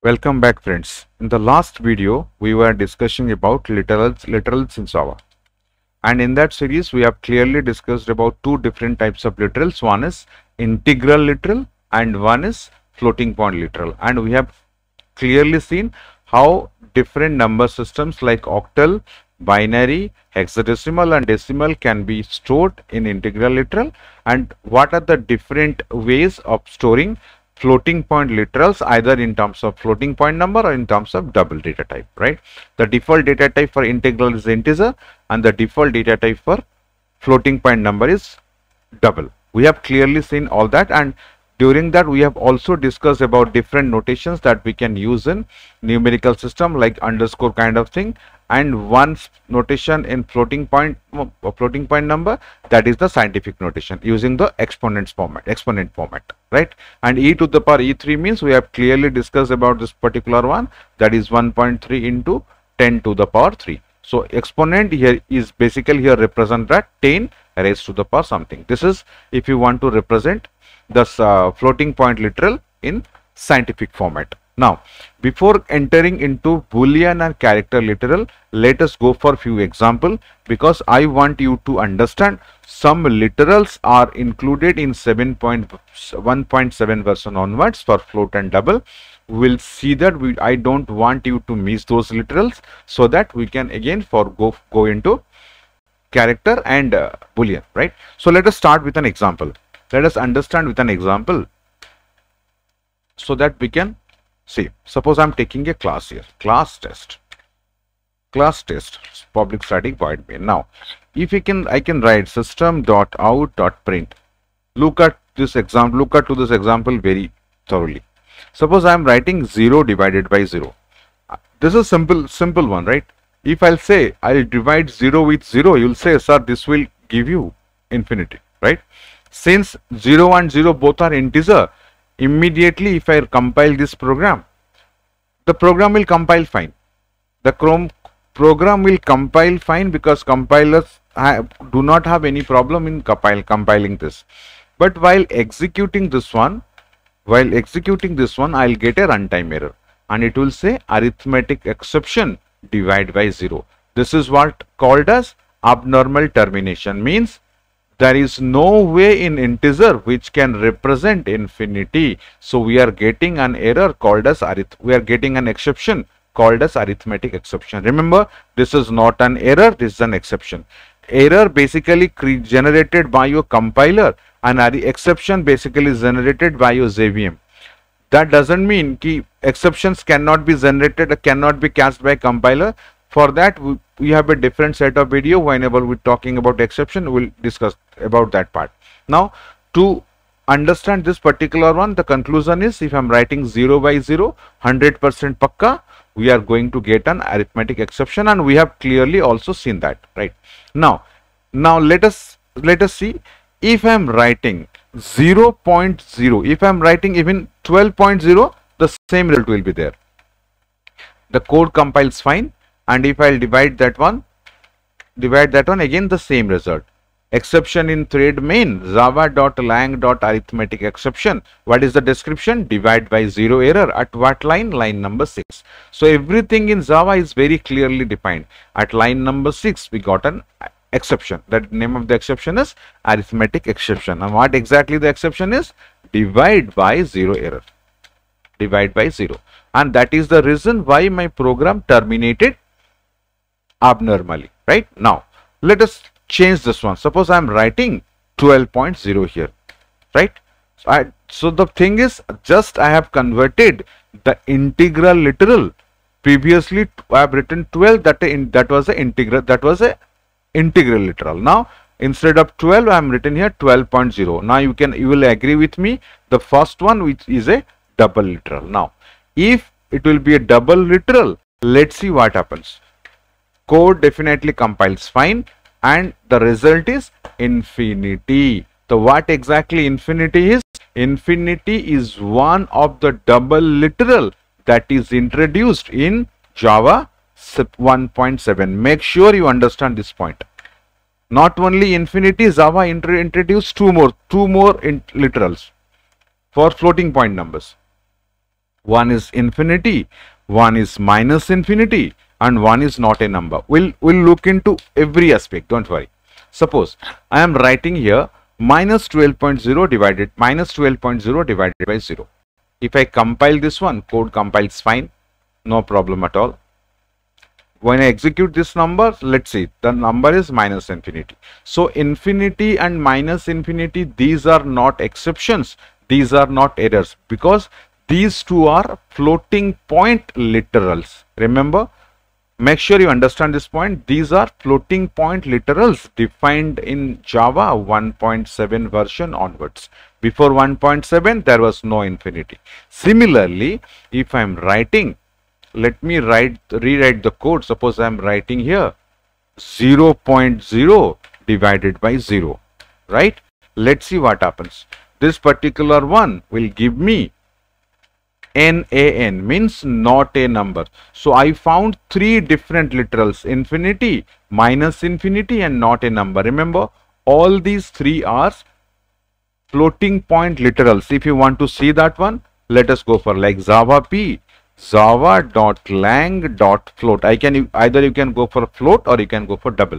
Welcome back, friends. In the last video, we were discussing about literals in Java. And in that series, we have clearly discussed about two different types of literals. One is integral literal and one is floating point literal. And we have clearly seen how different number systems like octal, binary, hexadecimal and decimal can be stored in integral literal, and what are the different ways of storing floating point literals, either in terms of floating point number or in terms of double data type, right? The default data type for integral is integer and the default data type for floating point number is double. We have clearly seen all that, and during that we have also discussed about different notations that we can use in numerical system like underscore kind of thing, and one notation in floating point number, that is the scientific notation using the exponent format, right? And e to the power e3 means we have clearly discussed about this particular one, that is 1.3 into 10 to the power 3. So exponent here is basically here represent that 10 raised to the power something. This is if you want to represent the floating point literal in scientific format. Now, before entering into Boolean and character literal, let us go for few example, because I want you to understand some literals are included in 7.1.7 version onwards for float and double. We will see that I don't want you to miss those literals, so that we can again go into character and Boolean, right? So let us start with an example. Let us understand with an example so that we can see. Suppose I am taking a class here, class test, public static void main. Now, if I can write system.out.print. Look at this example. Look at to this example very thoroughly. Suppose I am writing 0 divided by 0. This is simple one, right? If I'll say I'll divide 0 with 0, you'll say, sir, this will give you infinity, right? Since 0 and 0 both are integer, immediately if I compile this program, the program will compile fine. The program will compile fine, because compilers do not have any problem in compiling this. But while executing this one, I'll get a runtime error, and it will say arithmetic exception divide by 0. This is what called as abnormal termination, means there is no way in integer which can represent infinity. So we are getting an error called as we are getting an exception called as arithmetic exception. Remember, this is not an error, this is an exception. Error basically generated by your compiler, and exception basically generated by your JVM. That doesn't mean that exceptions cannot be generated or cannot be cast by compiler. For that, we have a different set of video. Whenever we're talking about exception, we'll discuss about that part. Now, to understand this particular one, the conclusion is, if I'm writing 0 by 0, 100% pakka, we are going to get an arithmetic exception, and we have clearly also seen that, right? Now let us see, if I'm writing 0.0, if I'm writing even 12.0, the same result will be there. The code compiles fine, and if I'll divide that one again, the same result. Exception in thread main, java.lang.arithmetic exception. What is the description? Divide by 0 error. At what line? Line number 6. So everything in Java is very clearly defined. At line number 6, we got an exception. The name of the exception is arithmetic exception. And what exactly the exception is? Divide by 0 error. Divide by 0. And that is the reason why my program terminated abnormally, right? Now, let us change this one. Suppose I am writing 12.0 here, right? So the thing is, just I have converted the integral literal. Previously I have written 12, that was a integral literal. Now instead of 12, I am written here 12.0. Now you will agree with me, the first one, which is a double literal. Now if it will be a double literal, let's see what happens. Code definitely compiles fine, and the result is infinity. So what exactly infinity is? Infinity is one of the double literal that is introduced in Java 1.7. Make sure you understand this point. Not only infinity, Java introduced two more literals for floating point numbers. one is infinity, one is minus infinity, and one is not a number. We'll look into every aspect, don't worry. Suppose I am writing here minus 12.0 divided by 0. If I compile this one, code compiles fine, no problem at all. When I execute this number, let's see, the number is minus infinity. So infinity and minus infinity, these are not exceptions, these are not errors, because these two are floating point literals. Remember, make sure you understand this point. These are floating point literals defined in Java 1.7 version onwards. Before 1.7, there was no infinity. Similarly, if I am writing, let me rewrite the code. Suppose I am writing here 0.0 divided by 0, right? Let's see what happens. This particular one will give me NaN, means not a number. So I found three different literals: infinity, minus infinity, and not a number. Remember, all these three are floating point literals. If you want to see that one, let us go for like Java P, java.lang.float. Either you can go for float or you can go for double.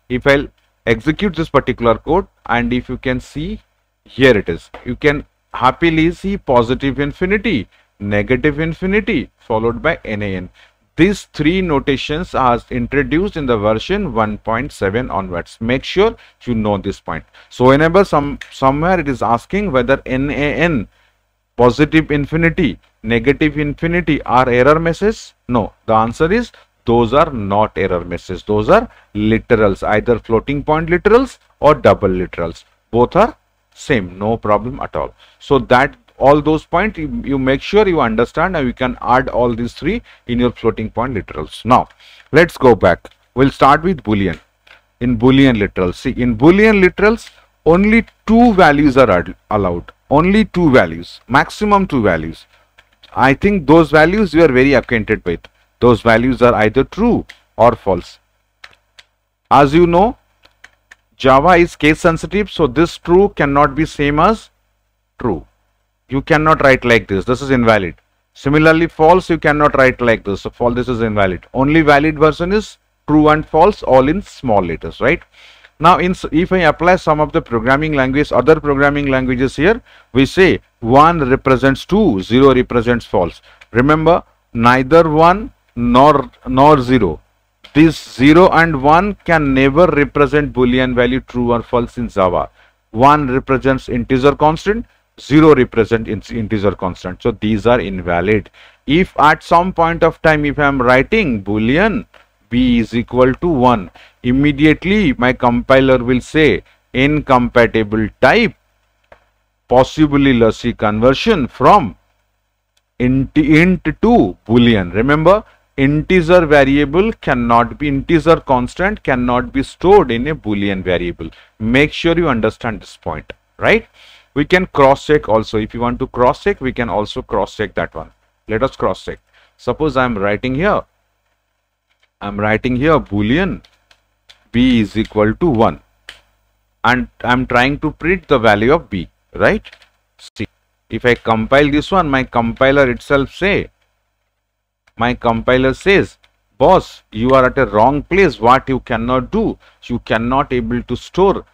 If I'll execute this particular code, and if you can see, here it is. You can happily see positive infinity, negative infinity, followed by NaN. These three notations are introduced in the version 1.7 onwards. Make sure you know this point. So whenever somewhere it is asking whether NaN, positive infinity, negative infinity are error messages, no, the answer is those are not error messages. Those are literals, either floating point literals or double literals. Both are same, no problem at all. So that all those points you make sure you understand, and you can add all these three in your floating point literals. Now let's go back. We'll start with Boolean. In Boolean literals, see, in Boolean literals only two values are allowed. Only two values, maximum two values. I think those values you are very acquainted with. Those values are either true or false. As you know, Java is case sensitive, so this true cannot be same as true. You cannot write like this. This is invalid. Similarly, false you cannot write like this. So false, this is invalid. Only valid version is true and false, all in small letters, right? Now, if I apply some of the programming language, other programming languages here, we say 1 represents 2, 0 represents false. Remember, neither 1 nor 0. This 0 and 1 can never represent Boolean value true or false in Java. 1 represents integer constant, 0 represents integer constant. So these are invalid. If at some point of time, if I am writing Boolean b is equal to 1, immediately my compiler will say incompatible type, possibly lossy conversion from int to Boolean. Remember, integer variable cannot be, integer constant cannot be stored in a Boolean variable. Make sure you understand this point, right? We can cross check also. If you want to cross check, we can also cross check that one. Let us cross check. Suppose I am writing here Boolean b is equal to 1, and I am trying to print the value of b, right? See, if I compile this one, my compiler says, boss, you are at a wrong place. What you cannot do, you cannot able to store,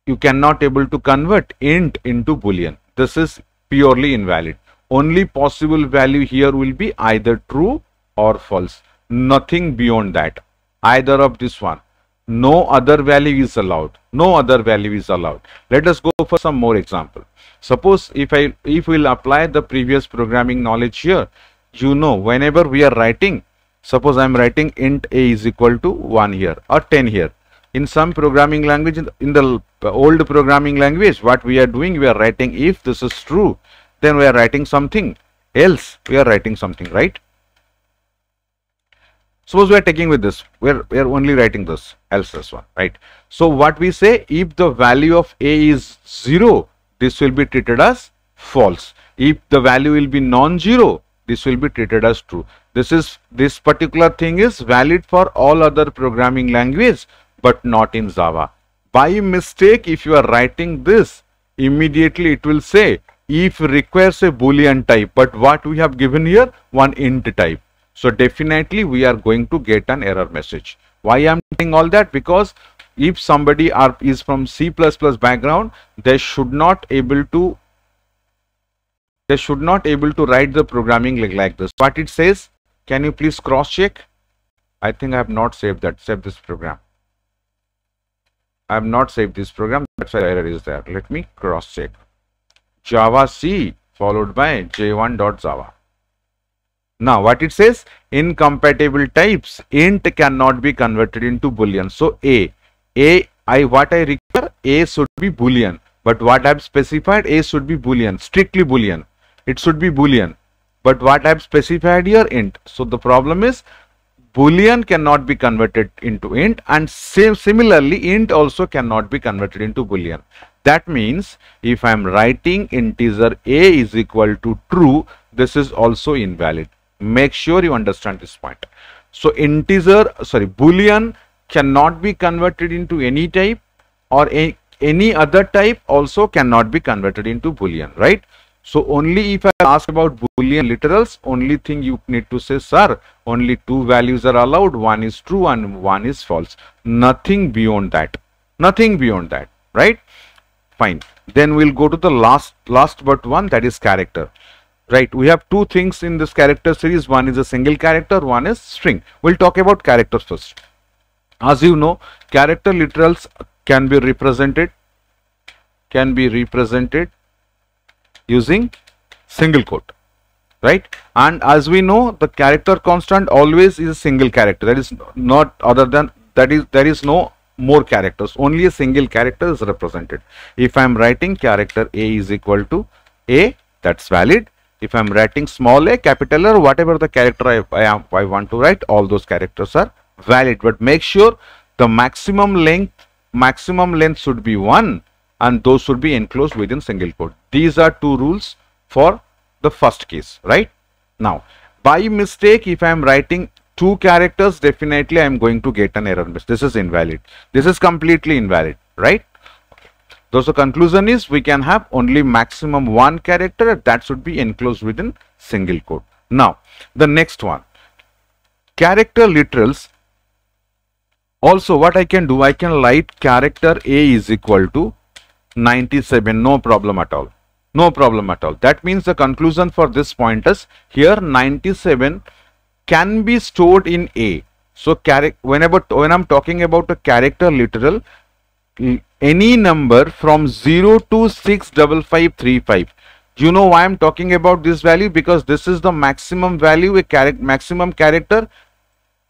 you cannot able to convert int into Boolean. This is purely invalid. Only possible value here will be either true or false. Nothing beyond that. Either of this one. No other value is allowed. No other value is allowed. Let us go for some more example. Suppose if we'll apply the previous programming knowledge here, you know, whenever we are writing, suppose I am writing int a is equal to 1 here or 10 here. In some programming language, in the old programming language, what we are doing, we are writing if this is true, then we are writing something else. We are writing something, right? Suppose we are taking with this, we are only writing this, else this one, right? So what we say, if the value of a is 0, this will be treated as false. If the value will be non-zero, this will be treated as true. This particular thing is valid for all other programming language, but not in Java. By mistake, if you are writing this, immediately it will say if requires a boolean type, but what we have given here, one int type. So definitely we are going to get an error message. Why I am saying all that? Because if somebody is from C++ background, they should not able to write the programming like this. What it says, can you please cross check? I think I have not saved that. Save this program. I have not saved this program. That's why the error is there. Let me cross check. Java C followed by j1.java. Now what it says, incompatible types, int cannot be converted into boolean. So what I require, a should be boolean, but what I have specified, a should be boolean, strictly boolean. It should be boolean, but what I have specified here, int. So the problem is boolean cannot be converted into int, and similarly int also cannot be converted into boolean. That means if I am writing integer a is equal to true, this is also invalid. Make sure you understand this point. So boolean cannot be converted into any type, or any other type also cannot be converted into boolean, right? So only if I ask about boolean literals, only thing you need to say, sir, only two values are allowed, one is true and one is false. Nothing beyond that. Nothing beyond that, right? Fine. Then we'll go to the last but one, that is character. Right, we have two things in this character series. One is a single character, one is string. We'll talk about characters first. As you know, character literals can be represented using single quote, right? And as we know, the character constant always is a single character. That is not other than that is there is no more characters. Only a single character is represented. If I am writing character a is equal to a, that's valid. If I am writing small a, capital R, whatever the character I want to write, all those characters are valid. But make sure the maximum length should be 1, and those should be enclosed within single quote. These are two rules for the first case, right? Now, by mistake, if I am writing two characters, definitely I am going to get an error message. This is invalid. This is completely invalid, right? So the conclusion is we can have only maximum one character that should be enclosed within single quote. Now, the next one, character literals. Also, what I can do, I can write character a is equal to 97, no problem at all. No problem at all. That means the conclusion for this point is here 97 can be stored in a. So when I'm talking about a character literal, any number from 0 to 65535. You know why I'm talking about this value? Because this is the maximum value maximum character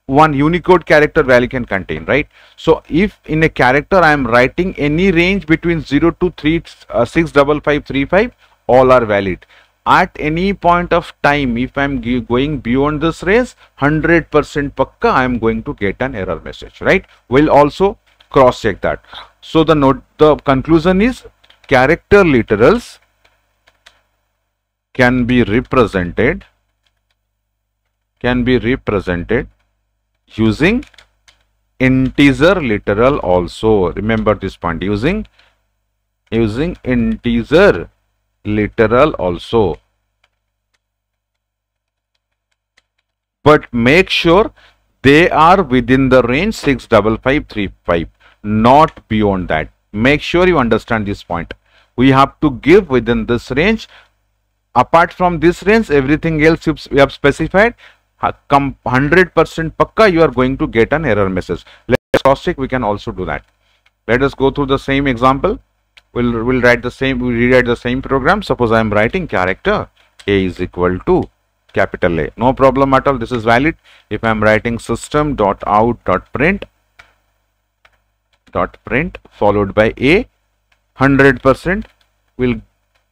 one Unicode character value can contain, right? So if in a character I am writing any range between 0 to 65535, all are valid. At any point of time, if I am going beyond this range, 100% pakka I am going to get an error message, right? We'll also cross check that. So the conclusion is character literals can be represented using integer literal also. Remember this point, using integer literal also. But make sure they are within the range 65535, not beyond that. Make sure you understand this point. We have to give within this range. Apart from this range, everything else we have specified. 100% pakka you are going to get an error message. Let's cross check. We can also do that. Let us go through the same example. We'll rewrite the same program. Suppose I am writing character a is equal to capital A. No problem at all. This is valid. If I am writing system.out.print followed by a, 100% will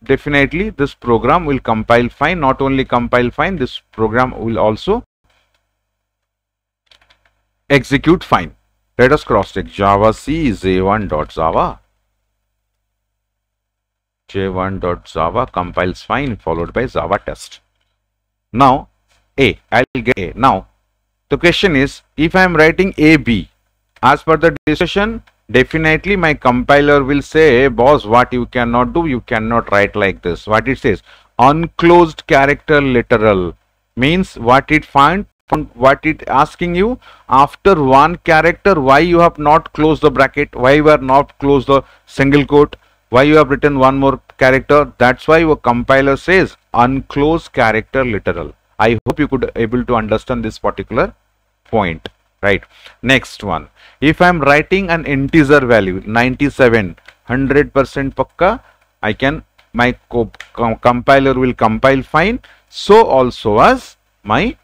definitely this program will compile fine. Not only compile fine, this program will also execute fine. Let us cross check. Java C j1.java. j1.java compiles fine followed by Java test. Now A, I will get A. Now the question is, if I am writing AB, as per the discussion, definitely my compiler will say, hey, boss, what you cannot do, you cannot write like this. What it says, unclosed character literal means what it find, what it asking you after one character, why you have not closed the bracket, why you have not closed the single quote, why you have written one more character. That's why your compiler says unclosed character literal. I hope you could able to understand this particular point, right? Next one, if I am writing an integer value 97, 100% pakka, I can, my compiler will compile fine. So also as my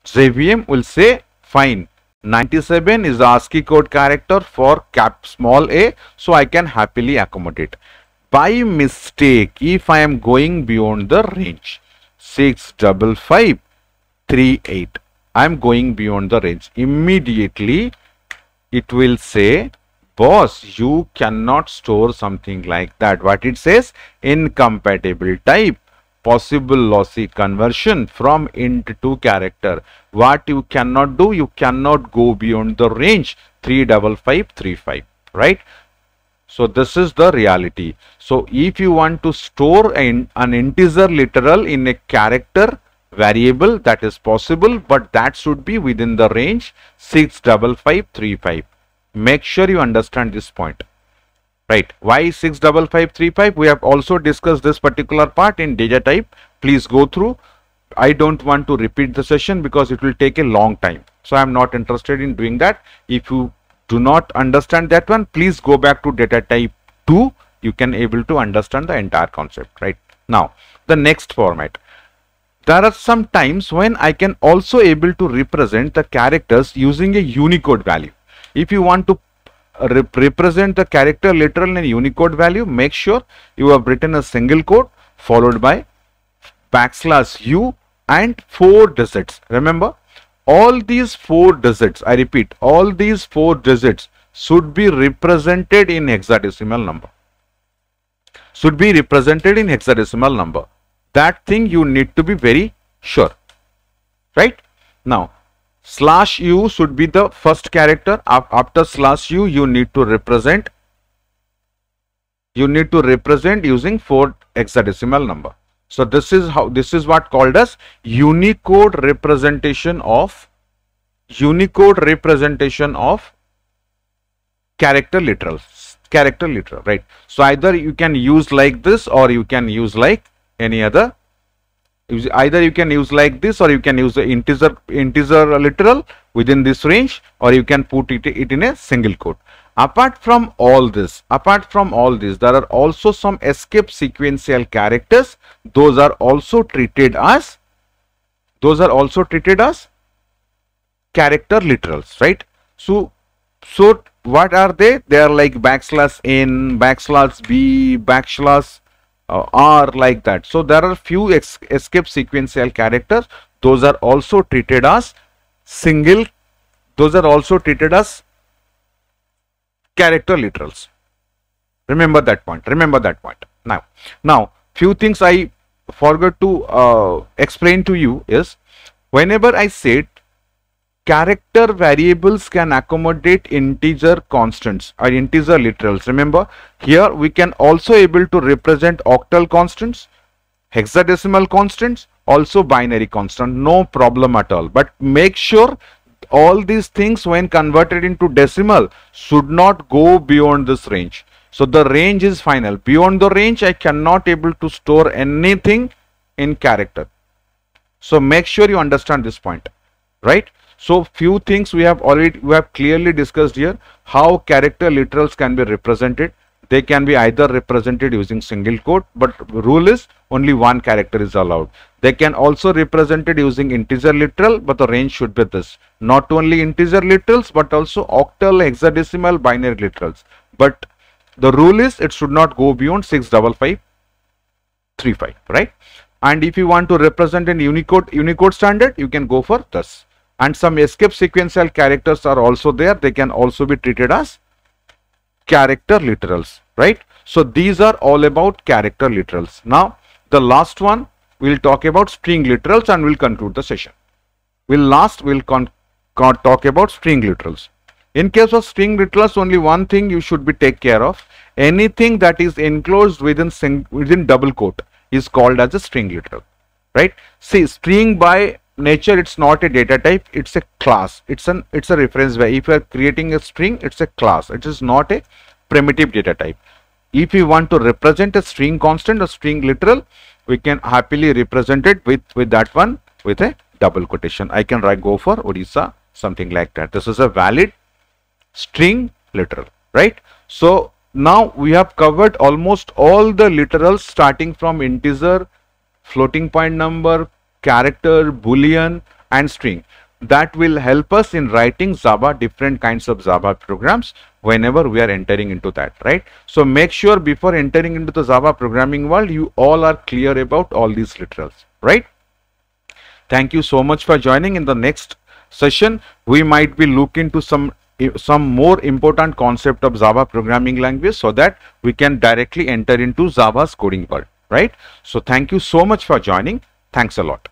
JVM will say fine, 97 is the ASCII code character for cap small a, so I can happily accommodate. By mistake, if I am going beyond the range 65538, I am going beyond the range, immediately it will say, boss, you cannot store something like that. What it says, incompatible type, possible lossy conversion from int to character. What you cannot do, you cannot go beyond the range 35535, right? So this is the reality. So if you want to store an integer literal in a character variable, that is possible, but that should be within the range 65535. Make sure you understand this point. Right. Why 65535? We have also discussed this particular part in data type. Please go through. I don't want to repeat the session because it will take a long time. So I am not interested in doing that. If you do not understand that one, please go back to data type 2. You can able to understand the entire concept. Right. Now, the next format. There are some times when I can also able to represent the characters using a Unicode value. If you want to represent the character literal in a Unicode value, make sure you have written a single quote followed by \u and 4 digits. Remember, all these 4 digits, I repeat, all these 4 digits should be represented in hexadecimal number. Should be represented in hexadecimal number. That thing you need to be very sure, right? Now, /u should be the first character. After /u, you need to represent using 4 hexadecimal number. So this is how, this is what called as Unicode representation of character literal, right? So either you can use like this, or you can use like any other. Either you can use like this, or you can use the integer literal within this range, or you can put it in a single quote. Apart from all this, there are also some escape sequential characters. Those are also treated as character literals, right? So what are they? They are like \n, \b, r, like that. So there are few escape sequential characters. Those are also treated as character literals. Remember that point. Now few things I forgot to explain to you is, whenever I said character variables can accommodate integer constants or integer literals. Remember, here we can also able to represent octal constants, hexadecimal constants, also binary constant. No problem at all. But make sure all these things when converted into decimal should not go beyond this range. So the range is final. Beyond the range, I cannot able to store anything in character. So make sure you understand this point, right? So few things we have clearly discussed here. How character literals can be represented. They can be either represented using single quote, but rule is only one character is allowed. They can also represented using integer literal, but the range should be this. Not only integer literals, but also octal, hexadecimal, binary literals. But the rule is it should not go beyond 65535, right? And if you want to represent in Unicode standard, you can go for this. And some escape sequential characters are also there. They can also be treated as character literals, right? So these are all about character literals. Now the last one, we'll talk about string literals and we'll conclude the session. We'll talk about string literals. In case of string literals, only one thing you should be take care of. Anything that is enclosed within double quote is called as a string literal, right? See, string by nature, it's not a data type, it's a class. It's a reference value. If you are creating a string, it's a class. It is not a primitive data type. If you want to represent a string constant or string literal, we can happily represent it with that one with a double quotation. I can go for Odisha, something like that. This is a valid string literal, right? So now we have covered almost all the literals starting from integer, floating point number, character, boolean and string. That will help us in writing Java, different kinds of Java programs whenever we are entering into that, right? So make sure before entering into the Java programming world, you all are clear about all these literals, right? Thank you so much for joining. In the next session, we might be looking to some more important concept of Java programming language so that we can directly enter into Java's coding world, right? So thank you so much for joining. Thanks a lot.